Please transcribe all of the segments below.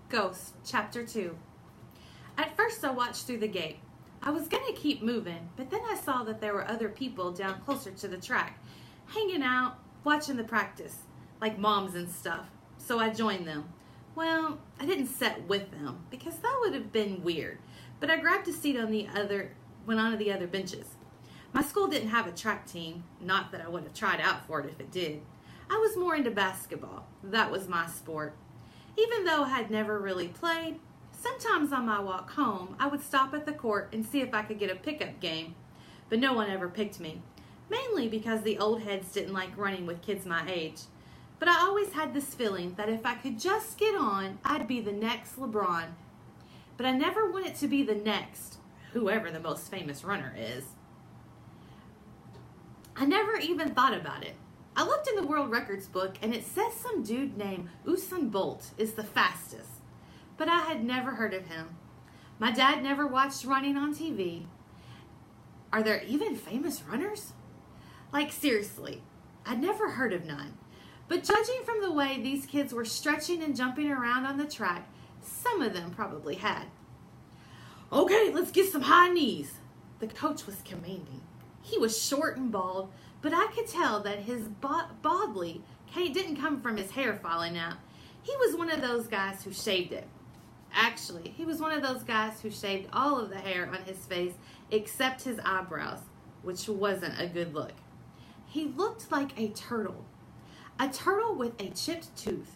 Ghost, Chapter 2. At first I watched through the gate. I was going to keep moving, but then I saw that there were other people down closer to the track, hanging out, watching the practice, like moms and stuff. So I joined them. Well, I didn't sit with them, because that would have been weird, but I grabbed a seat went onto the other benches. My school didn't have a track team, not that I would have tried out for it if it did. I was more into basketball. That was my sport. Even though I had never really played, sometimes on my walk home, I would stop at the court and see if I could get a pickup game. But no one ever picked me, mainly because the old heads didn't like running with kids my age. But I always had this feeling that if I could just get on, I'd be the next LeBron. But I never wanted to be the next, whoever the most famous runner is. I never even thought about it. I looked in the world records book and it says some dude named Usain Bolt is the fastest. But I had never heard of him. My dad never watched running on TV. Are there even famous runners? Like seriously, I'd never heard of none. But judging from the way these kids were stretching and jumping around on the track, some of them probably had. Okay, let's get some high knees. The coach was commanding. He was short and bald, but I could tell that his baldly didn't come from his hair falling out. He was one of those guys who shaved it. Actually, he was one of those guys who shaved all of the hair on his face except his eyebrows, which wasn't a good look. He looked like a turtle with a chipped tooth,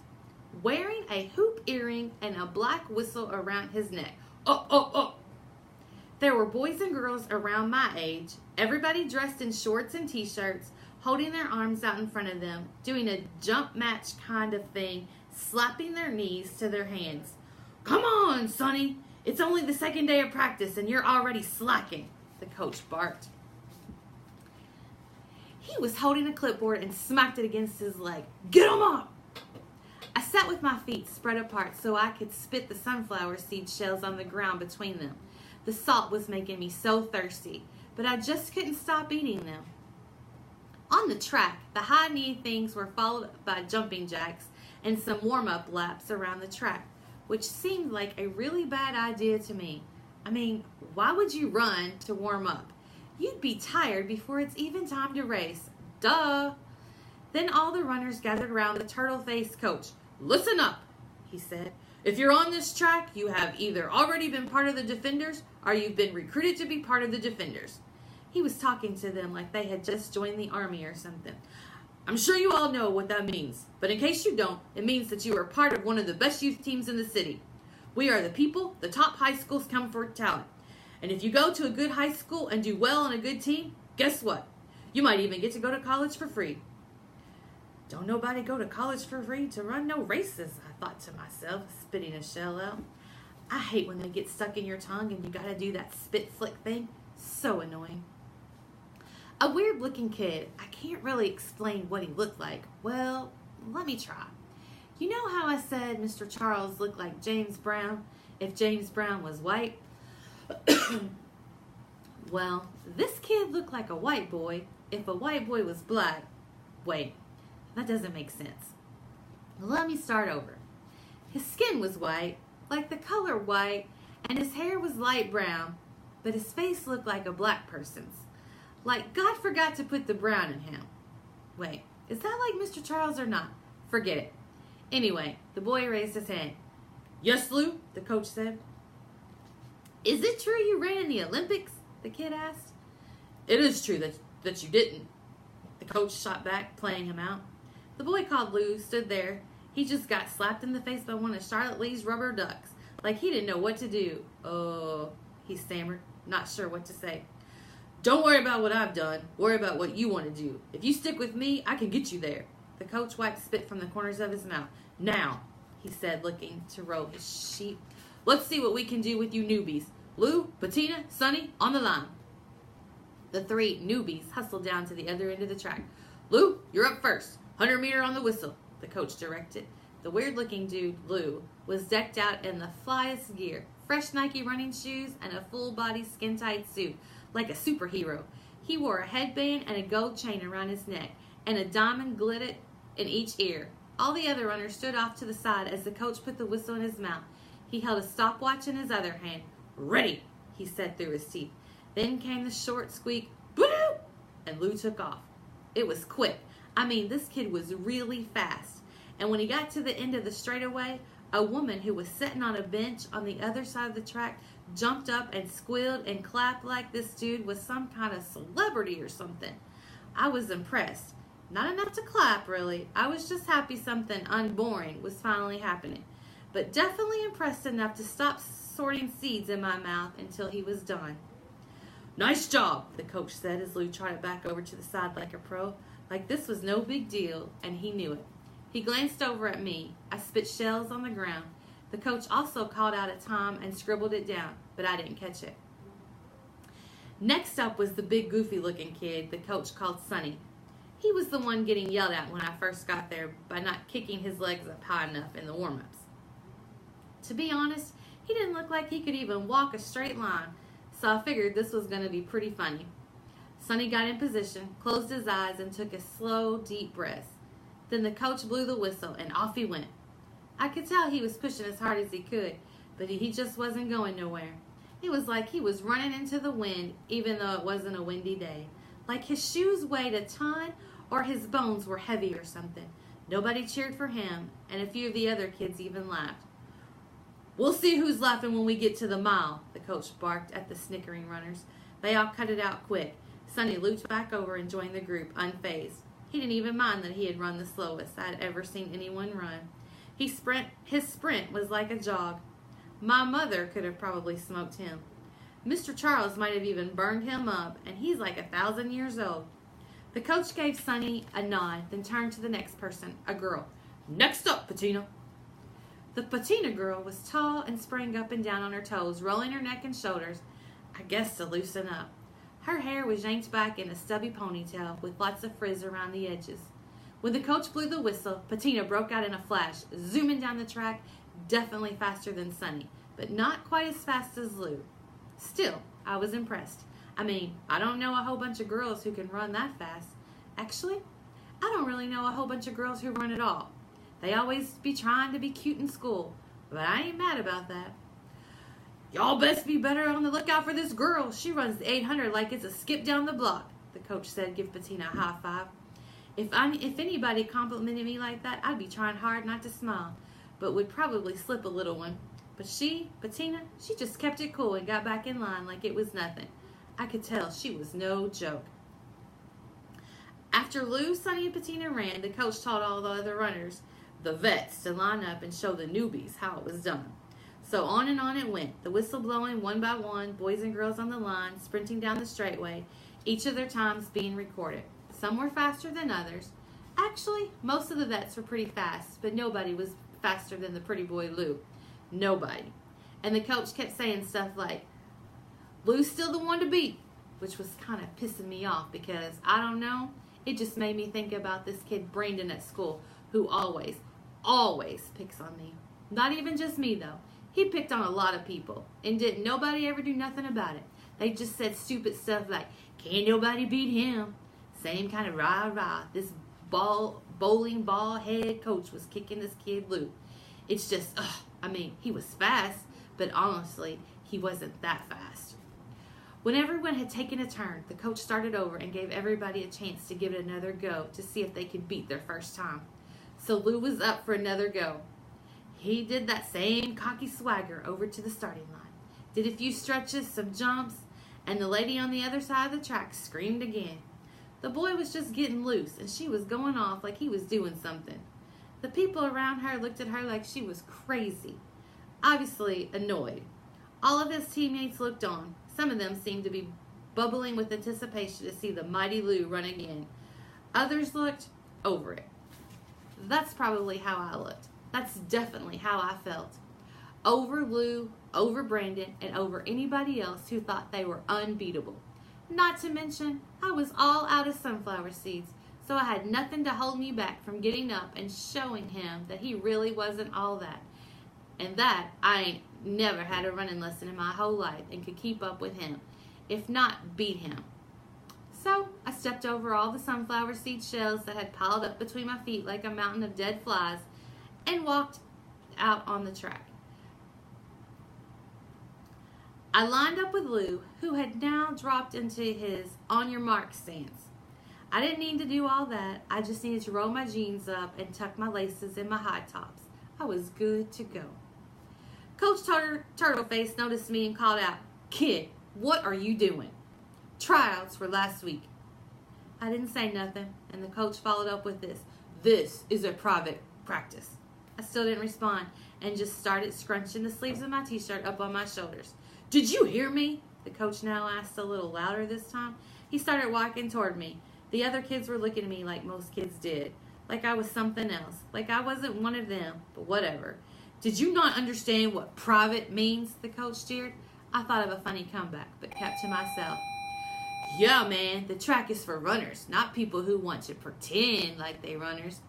wearing a hoop earring and a black whistle around his neck. Oh, oh, oh! There were boys and girls around my age, everybody dressed in shorts and t-shirts, holding their arms out in front of them, doing a jump match kind of thing, slapping their knees to their hands. Come on, Sonny! It's only the second day of practice and you're already slacking, the coach barked. He was holding a clipboard and smacked it against his leg. Get him up! I sat with my feet spread apart so I could spit the sunflower seed shells on the ground between them. The salt was making me so thirsty, but I just couldn't stop eating them. On the track, the high knee things were followed by jumping jacks and some warm-up laps around the track, which seemed like a really bad idea to me. I mean, why would you run to warm up? You'd be tired before it's even time to race. Duh! Then all the runners gathered around the turtle-faced coach. Listen up, he said. If you're on this track, you have either already been part of the defenders or you've been recruited to be part of the defenders. He was talking to them like they had just joined the army or something. I'm sure you all know what that means, but in case you don't, it means that you are part of one of the best youth teams in the city. We are the people the top high schools come for talent. And if you go to a good high school and do well on a good team, guess what? You might even get to go to college for free. Don't nobody go to college for free to run no races, I thought to myself, spitting a shell out. I hate when they get stuck in your tongue and you gotta do that spit flick thing. So annoying. A weird looking kid. I can't really explain what he looked like. Well, let me try. You know how I said Mr. Charles looked like James Brown if James Brown was white? Well, this kid looked like a white boy if a white boy was black. Wait, that doesn't make sense. Let me start over. His skin was white, like the color white, and his hair was light brown, but his face looked like a black person's. Like God forgot to put the brown in him. Wait, is that like Mr. Charles or not? Forget it. Anyway, the boy raised his hand. Yes, Lou, the coach said. Is it true you ran in the Olympics? The kid asked. It is true that you didn't. The coach shot back, playing him out. The boy called Lou stood there. He just got slapped in the face by one of Charlotte Lee's rubber ducks, like he didn't know what to do. Oh, he stammered, not sure what to say. Don't worry about what I've done. Worry about what you want to do. If you stick with me, I can get you there. The coach wiped spit from the corners of his mouth. Now, he said, looking to roll his sheep. Let's see what we can do with you newbies. Lou, Bettina, Sonny, on the line. The three newbies hustled down to the other end of the track. Lou, you're up first. 100 meter on the whistle, the coach directed. The weird-looking dude, Lou, was decked out in the flyest gear, fresh Nike running shoes, and a full-body skin-tight suit, like a superhero. He wore a headband and a gold chain around his neck, and a diamond glittered in each ear. All the other runners stood off to the side as the coach put the whistle in his mouth. He held a stopwatch in his other hand. "Ready," he said through his teeth. Then came the short squeak, "Boo!" and Lou took off. It was quick. I mean, this kid was really fast. And when he got to the end of the straightaway, a woman who was sitting on a bench on the other side of the track jumped up and squealed and clapped like this dude was some kind of celebrity or something. I was impressed. Not enough to clap, really. I was just happy something unboring was finally happening. But definitely impressed enough to stop sorting seeds in my mouth until he was done. "Nice job," the coach said as Lou trotted back over to the side like a pro. Like this was no big deal, and he knew it. He glanced over at me. I spit shells on the ground. The coach also called out a time and scribbled it down, but I didn't catch it. Next up was the big goofy-looking kid the coach called Sonny. He was the one getting yelled at when I first got there by not kicking his legs up high enough in the warm-ups. To be honest, he didn't look like he could even walk a straight line, so I figured this was going to be pretty funny. Sonny got in position, closed his eyes, and took a slow, deep breath. Then the coach blew the whistle, and off he went. I could tell he was pushing as hard as he could, but he just wasn't going nowhere. It was like he was running into the wind, even though it wasn't a windy day. Like his shoes weighed a ton, or his bones were heavy or something. Nobody cheered for him, and a few of the other kids even laughed. "We'll see who's laughing when we get to the mile," the coach barked at the snickering runners. They all cut it out quick. Sonny looped back over and joined the group, unfazed. He didn't even mind that he had run the slowest I had ever seen anyone run. His sprint was like a jog. My mother could have probably smoked him. Mr. Charles might have even burned him up, and he's like 1,000 years old. The coach gave Sonny a nod, then turned to the next person, a girl. "Next up, Patina." The Patina girl was tall and sprang up and down on her toes, rolling her neck and shoulders, I guess to loosen up. Her hair was yanked back in a stubby ponytail with lots of frizz around the edges. When the coach blew the whistle, Patina broke out in a flash, zooming down the track, definitely faster than Sonny, but not quite as fast as Lou. Still, I was impressed. I mean, I don't know a whole bunch of girls who can run that fast. Actually, I don't really know a whole bunch of girls who run at all. They always be trying to be cute in school, but I ain't mad about that. "Y'all best be better on the lookout for this girl. She runs the 800 like it's a skip down the block," the coach said. Give Patina a high five. If anybody complimented me like that, I'd be trying hard not to smile, but would probably slip a little one. But Patina, she just kept it cool and got back in line like it was nothing. I could tell she was no joke. After Lou, Sonny, and Patina ran, the coach told all the other runners, the vets, to line up and show the newbies how it was done. So on and on it went, the whistle blowing one by one, boys and girls on the line, sprinting down the straightway, each of their times being recorded. Some were faster than others. Actually, most of the vets were pretty fast, but nobody was faster than the pretty boy Lou. Nobody. And the coach kept saying stuff like, "Lou's still the one to beat," which was kind of pissing me off because, I don't know, it just made me think about this kid Brandon at school who always picks on me. Not even just me, though. He picked on a lot of people, and didn't nobody ever do nothing about it. They just said stupid stuff like, "Can't nobody beat him." Same kind of rah-rah. This bowling ball head coach was kicking this kid Lou. It's just, I mean, he was fast, but honestly, he wasn't that fast. When everyone had taken a turn, the coach started over and gave everybody a chance to give it another go to see if they could beat their first time. So Lou was up for another go. He did that same cocky swagger over to the starting line, did a few stretches, some jumps, and the lady on the other side of the track screamed again. The boy was just getting loose, and she was going off like he was doing something. The people around her looked at her like she was crazy, obviously annoyed. All of his teammates looked on. Some of them seemed to be bubbling with anticipation to see the mighty Lou run again. Others looked over it. That's probably how I looked. That's definitely how I felt. Over Lou, over Brandon, and over anybody else who thought they were unbeatable. Not to mention, I was all out of sunflower seeds, so I had nothing to hold me back from getting up and showing him that he really wasn't all that. And that I ain't never had a running lesson in my whole life and could keep up with him, if not beat him. So I stepped over all the sunflower seed shells that had piled up between my feet like a mountain of dead flies and walked out on the track. I lined up with Lou, who had now dropped into his on your mark stance. I didn't need to do all that. I just needed to roll my jeans up and tuck my laces in my high tops. I was good to go. Coach Turtleface noticed me and called out, "Kid, what are you doing?" "Tryouts for last week." I didn't say nothing, and the coach followed up with this. "This is a private practice." I still didn't respond and just started scrunching the sleeves of my t-shirt up on my shoulders. "Did you hear me?" The coach now asked a little louder this time. He started walking toward me. The other kids were looking at me like most kids did, like I was something else, like I wasn't one of them, but whatever. "Did you not understand what private means?" the coach jeered. I thought of a funny comeback, but kept to myself. "Yeah, man, the track is for runners, not people who want to pretend like they runners,"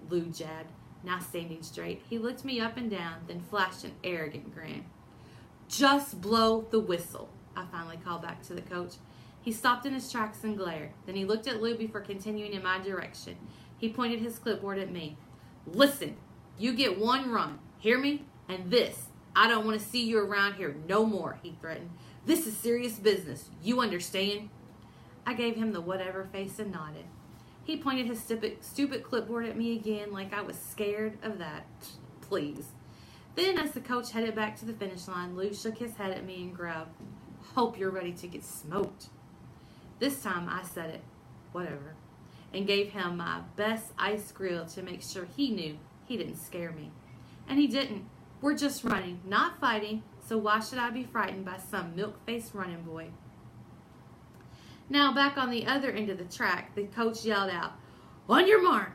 Lou jabbed, now standing straight. He looked me up and down, then flashed an arrogant grin. "Just blow the whistle," I finally called back to the coach. He stopped in his tracks and glared. Then he looked at Lou before continuing in my direction. He pointed his clipboard at me. "Listen, you get one run. Hear me? And this. I don't want to see you around here no more," he threatened. "This is serious business. You understand?" I gave him the whatever face and nodded. He pointed his stupid clipboard at me again like I was scared of that. Please. Then as the coach headed back to the finish line, Lou shook his head at me and growled, "Hope you're ready to get smoked." This time I said it, whatever, and gave him my best ice grill to make sure he knew he didn't scare me. And he didn't. We're just running, not fighting, so why should I be frightened by some milk-faced running boy? Now back on the other end of the track, the coach yelled out, "On your mark!"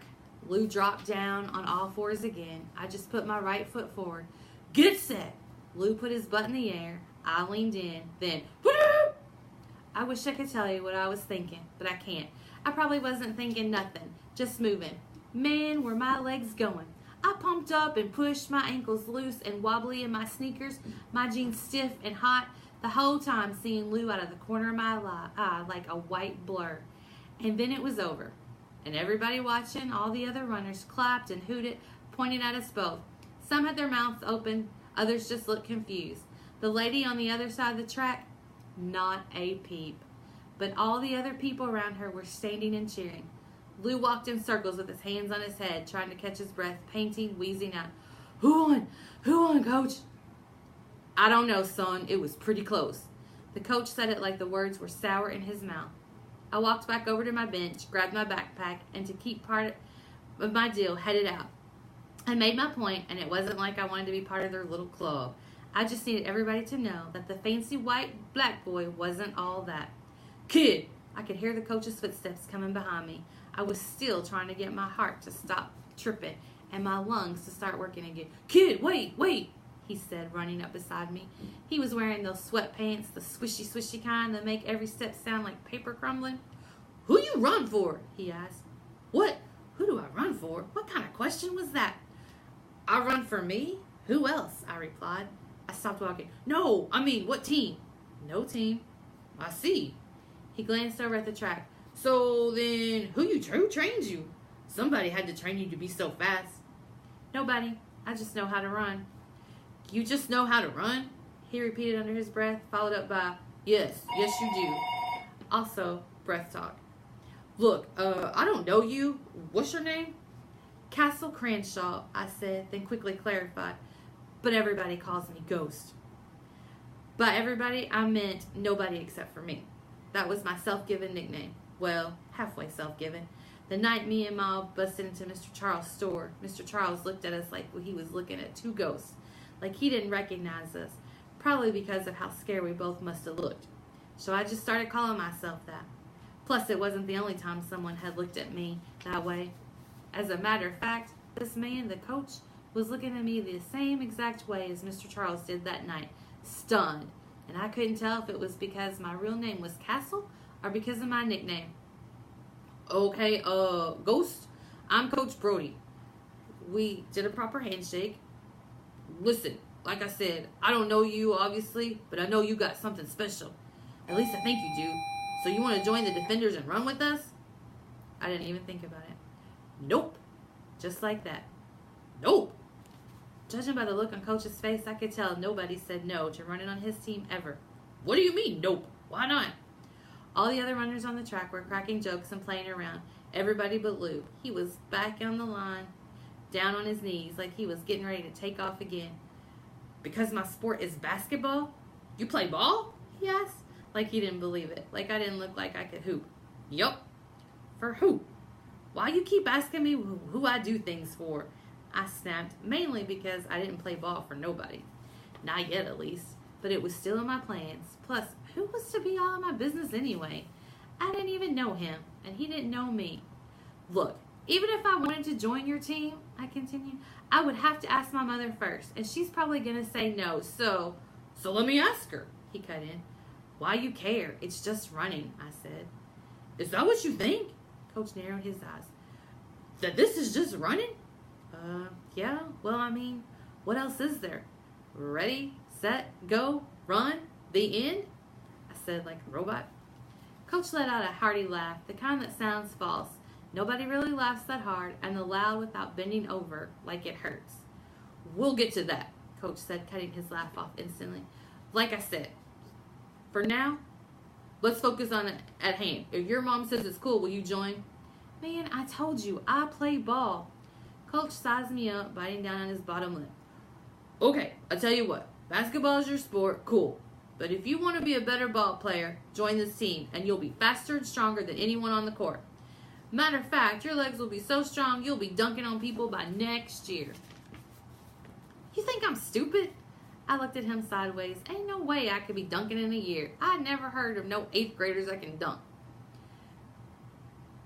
Lou dropped down on all fours again. I just put my right foot forward. "Get set!" Lou put his butt in the air. I leaned in, then, whoo! I wish I could tell you what I was thinking, but I can't. I probably wasn't thinking nothing, just moving. Man, were my legs going. I pumped up and pushed, my ankles loose and wobbly in my sneakers, my jeans stiff and hot, the whole time seeing Lou out of the corner of my eye like a white blur. And then it was over. And everybody watching, all the other runners, clapped and hooted, pointing at us both. Some had their mouths open, others just looked confused. The lady on the other side of the track, not a peep. But all the other people around her were standing and cheering. Lou walked in circles with his hands on his head, trying to catch his breath, panting, wheezing out, "Who won? Who won, coach?" "I don't know, son. It was pretty close." The coach said it like the words were sour in his mouth. I walked back over to my bench, grabbed my backpack, and to keep part of my deal, headed out. I made my point, and it wasn't like I wanted to be part of their little club. I just needed everybody to know that the fancy white black boy wasn't all that. "Kid!" I could hear the coach's footsteps coming behind me. I was still trying to get my heart to stop tripping and my lungs to start working again. "Kid, wait, wait!" he said, running up beside me. He was wearing those sweatpants, the swishy kind that make every step sound like paper crumbling. "Who you run for?" he asked. "What? Who do I run for? What kind of question was that?" "I run for me? Who else?" I replied. I stopped walking. "No, I mean, what team?" "No team." "I see." He glanced over at the track. "So then, who trains you? Somebody had to train you to be so fast." "Nobody. I just know how to run." "You just know how to run?" he repeated under his breath, followed up by, yes you do." Also, breath talk. "Look, I don't know you. What's your name?" "Castle Cranshaw," I said, then quickly clarified. "But everybody calls me Ghost." By everybody, I meant nobody except for me. That was my self-given nickname. Well, halfway self-given. The night me and Ma busted into Mr. Charles' store, Mr. Charles looked at us like he was looking at two ghosts, like he didn't recognize us, probably because of how scared we both must have looked. So I just started calling myself that. Plus, it wasn't the only time someone had looked at me that way. As a matter of fact, this man, the coach, was looking at me the same exact way as Mr. Charles did that night, stunned. And I couldn't tell if it was because my real name was Castle or because of my nickname. "Okay, Ghost, I'm Coach Brody." We did a proper handshake. "Listen, like I said, I don't know you, obviously, but I know you got something special. At least I think you do. So you want to join the defenders and run with us? I didn't even think about it. Nope. Just like that. Nope. Judging by the look on Coach's face, I could tell nobody said no to running on his team ever. What do you mean, nope? Why not? All the other runners on the track were cracking jokes and playing around. Everybody but Lou. He was back on the line, down on his knees, like he was getting ready to take off again. Because my sport is basketball? You play ball? He asked. Like he didn't believe it. Like I didn't look like I could hoop. Yup. For who? Why you keep asking me who I do things for? I snapped, mainly because I didn't play ball for nobody. Not yet, at least. But it was still in my plans. Plus, who was to be all in my business anyway? I didn't even know him, and he didn't know me. Look, even if I wanted to join your team, I continued, I would have to ask my mother first, and she's probably going to say no. So let me ask her, he cut in. Why you care? It's just running, I said. Is that what you think? Coach narrowed his eyes. That this is just running? Yeah, well, I mean, what else is there? Ready, set, go, run, the end? I said like a robot. Coach let out a hearty laugh, the kind that sounds false. Nobody really laughs that hard, and the loud without bending over like it hurts. We'll get to that, Coach said, cutting his laugh off instantly. Like I said, for now, let's focus on it at hand. If your mom says it's cool, will you join? Man, I told you, I play ball. Coach sized me up, biting down on his bottom lip. Okay, I'll tell you what. Basketball is your sport, cool. But if you want to be a better ball player, join this team, and you'll be faster and stronger than anyone on the court. Matter of fact, your legs will be so strong, you'll be dunking on people by next year. You think I'm stupid? I looked at him sideways. Ain't no way I could be dunking in a year. I never heard of no 8th graders that can dunk.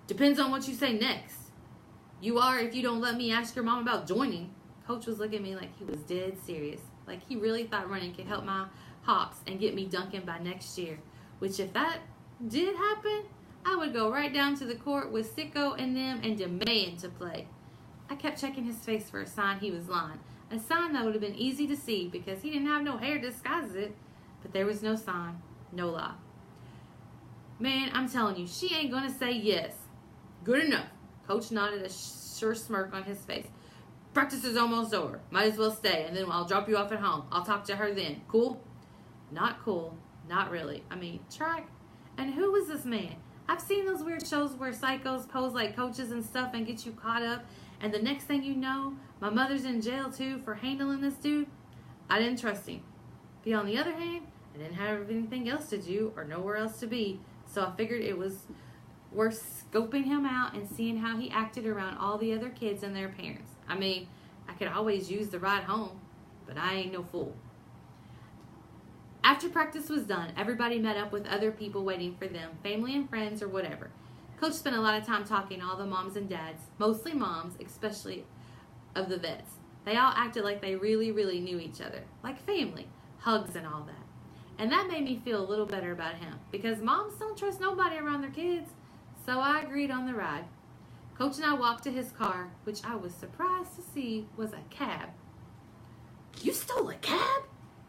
Depends on what you say next. You are if you don't let me ask your mom about joining. Coach was looking at me like he was dead serious. Like he really thought running could help my hops and get me dunking by next year. Which if that did happen, I would go right down to the court with Sicko and them and demand to play. I kept checking his face for a sign he was lying. A sign that would have been easy to see because he didn't have no hair to disguise it. But there was no sign, no lie. Man, I'm telling you, she ain't gonna say yes. Good enough. Coach nodded, a sure smirk on his face. Practice is almost over. Might as well stay, and then I'll drop you off at home. I'll talk to her then. Cool? Not cool. Not really. I mean, track? And who was this man? I've seen those weird shows where psychos pose like coaches and stuff and get you caught up, and the next thing you know, my mother's in jail too for handling this dude. I didn't trust him. But on the other hand, I didn't have anything else to do or nowhere else to be, so I figured it was worth scoping him out and seeing how he acted around all the other kids and their parents. I mean, I could always use the ride home, but I ain't no fool. After practice was done, everybody met up with other people waiting for them, family and friends or whatever. Coach spent a lot of time talking to all the moms and dads, mostly moms, especially of the vets. They all acted like they really, really knew each other, like family, hugs and all that. And that made me feel a little better about him, because moms don't trust nobody around their kids. So I agreed on the ride. Coach and I walked to his car, which I was surprised to see was a cab. You stole a cab?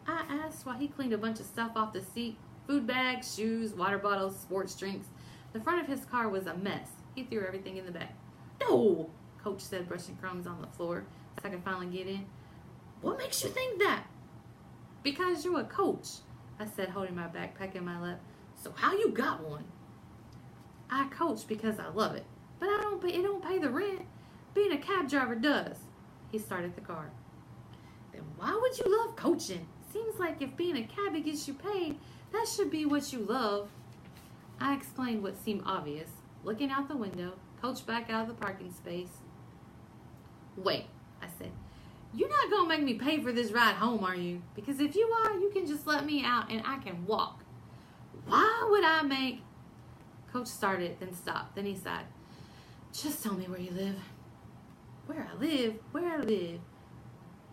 I asked while he cleaned a bunch of stuff off the seat. Food bags, shoes, water bottles, sports drinks. The front of his car was a mess. He threw everything in the back. No, Coach said, brushing crumbs on the floor so I could finally get in. What makes you think that? Because you're a coach, I said, holding my backpack in my lap. So how you got one? I coach because I love it, but it don't pay the rent. Being a cab driver does. He started the car. Then why would you love coaching? Seems like if being a cabbie gets you paid, that should be what you love. I explained what seemed obvious. Looking out the window, Coach back out of the parking space. Wait, I said. You're not going to make me pay for this ride home, are you? Because if you are, you can just let me out and I can walk. Why would I make... Coach started, then stopped. Then he sighed. Just tell me where you live. Where I live? Where I live?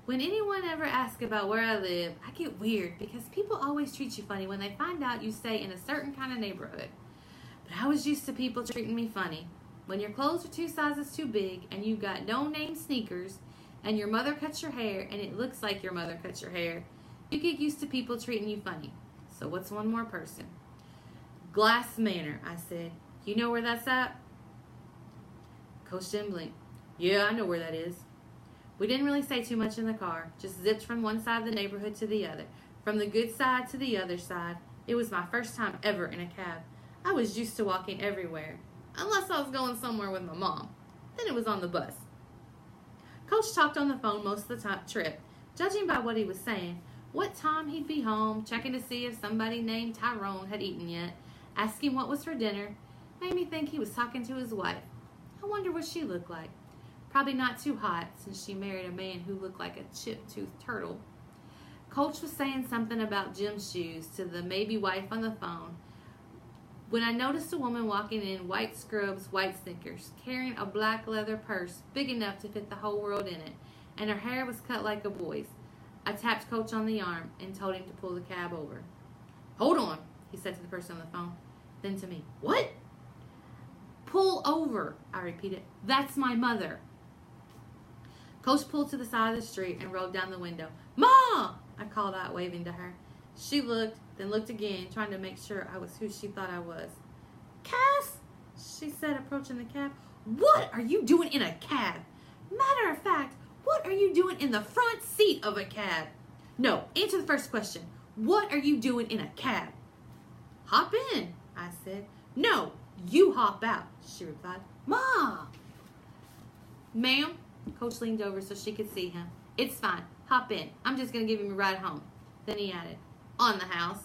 When anyone ever asks about where I live, I get weird because people always treat you funny when they find out you stay in a certain kind of neighborhood. But I was used to people treating me funny. When your clothes are 2 sizes too big and you got no-name sneakers and your mother cuts your hair and it looks like your mother cuts your hair, you get used to people treating you funny. So what's one more person? Glass Manor, I said. You know where that's at? Coach didn't blink. Yeah, I know where that is. We didn't really say too much in the car, just zipped from one side of the neighborhood to the other, from the good side to the other side. It was my first time ever in a cab. I was used to walking everywhere, unless I was going somewhere with my mom. Then it was on the bus. Coach talked on the phone most of the trip, judging by what he was saying, what time he'd be home, checking to see if somebody named Tyrone had eaten yet, asking what was for dinner. Made me think he was talking to his wife. I wonder what she looked like. Probably not too hot, since she married a man who looked like a chip-toothed turtle. Coach was saying something about Jim's shoes to the maybe wife on the phone when I noticed a woman walking in white scrubs, white sneakers, carrying a black leather purse big enough to fit the whole world in it, and her hair was cut like a boy's. I tapped Coach on the arm and told him to pull the cab over. Hold on, he said to the person on the phone. Then to me, what? Pull over, I repeated. That's my mother. Coach pulled to the side of the street and rolled down the window. Ma! I called out, waving to her. She looked, then looked again, trying to make sure I was who she thought I was. Cass, she said, approaching the cab. What are you doing in a cab? Matter of fact, what are you doing in the front seat of a cab? No, answer the first question. What are you doing in a cab? Hop in, I said. No, you hop out, she replied. Ma! Ma'am, Coach leaned over so she could see him. It's fine. Hop in. I'm just going to give him a ride home. Then he added, on the house.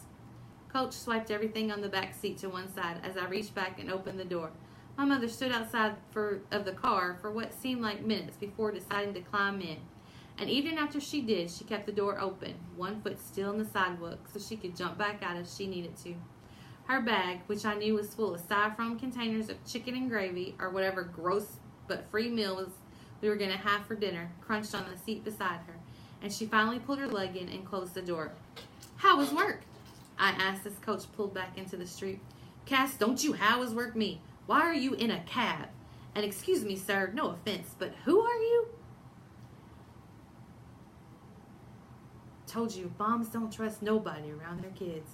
Coach swiped everything on the back seat to one side as I reached back and opened the door. My mother stood outside of the car for what seemed like minutes before deciding to climb in. And even after she did, she kept the door open, one foot still on the sidewalk, so she could jump back out if she needed to. Her bag, which I knew was full of styrofoam containers of chicken and gravy, or whatever gross but free meal we were going to have for dinner, crunched on the seat beside her, and she finally pulled her leg in and closed the door. How was work? I asked as Coach pulled back into the street. Cass, don't you how was work me? Why are you in a cab? And excuse me, sir, no offense, but who are you? Told you, moms don't trust nobody around their kids.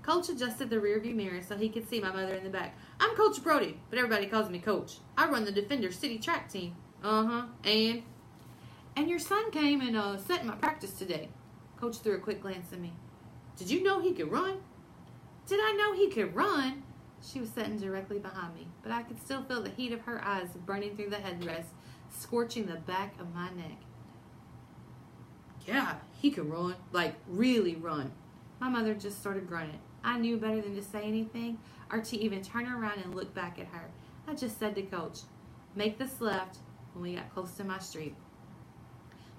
Coach adjusted the rearview mirror so he could see my mother in the back. I'm Coach Brody, but everybody calls me Coach. I run the Defender City track team. And your son came and set my practice today. Coach threw a quick glance at me. Did you know he could run? Did I know he could run? She was sitting directly behind me, but I could still feel the heat of her eyes burning through the headdress, scorching the back of my neck. Yeah, he could run, like really run. My mother just sort of grunted. I knew better than to say anything or to even turn around and look back at her. I just said to Coach, make this left when we got close to my street.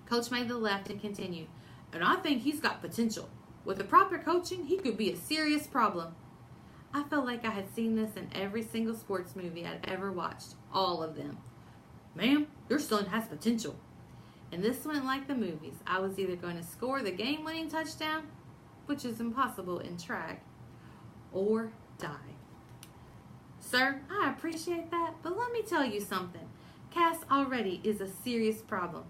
Coach made the left and continued, and I think he's got potential. With the proper coaching, he could be a serious problem. I felt like I had seen this in every single sports movie I'd ever watched, all of them. Ma'am, your son has potential. And this went like the movies. I was either going to score the game-winning touchdown, which is impossible in track, or die. Sir, I appreciate that, but let me tell you something. Cass already is a serious problem,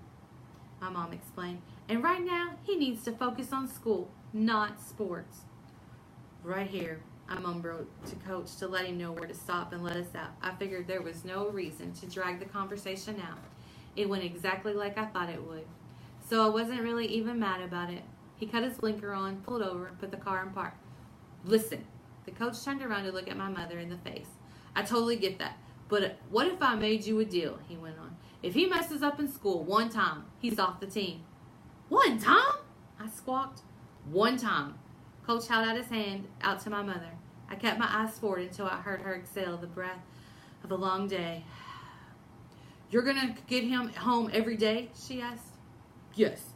my mom explained. And right now, he needs to focus on school, not sports. Right here, I mumbled to Coach to let him know where to stop and let us out. I figured there was no reason to drag the conversation out. It went exactly like I thought it would. So I wasn't really even mad about it. He cut his blinker on, pulled over, and put the car in park. Listen, the coach turned around to look at my mother in the face. I totally get that. But what if I made you a deal, he went on. If he messes up in school one time, he's off the team. One time? I squawked. One time. Coach held out his hand out to my mother. I kept my eyes forward until I heard her exhale the breath of a long day. You're going to get him home every day? She asked. Yes.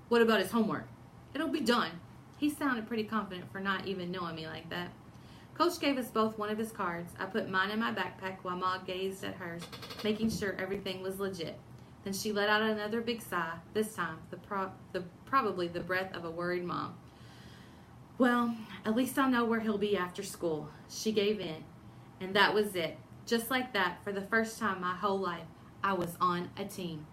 What about his homework? It'll be done. He sounded pretty confident for not even knowing me like that. Coach gave us both one of his cards. I put mine in my backpack while Ma gazed at hers, making sure everything was legit. Then she let out another big sigh, this time probably the breath of a worried mom. Well, at least I'll know where he'll be after school. She gave in. And that was it. Just like that, for the first time my whole life, I was on a team.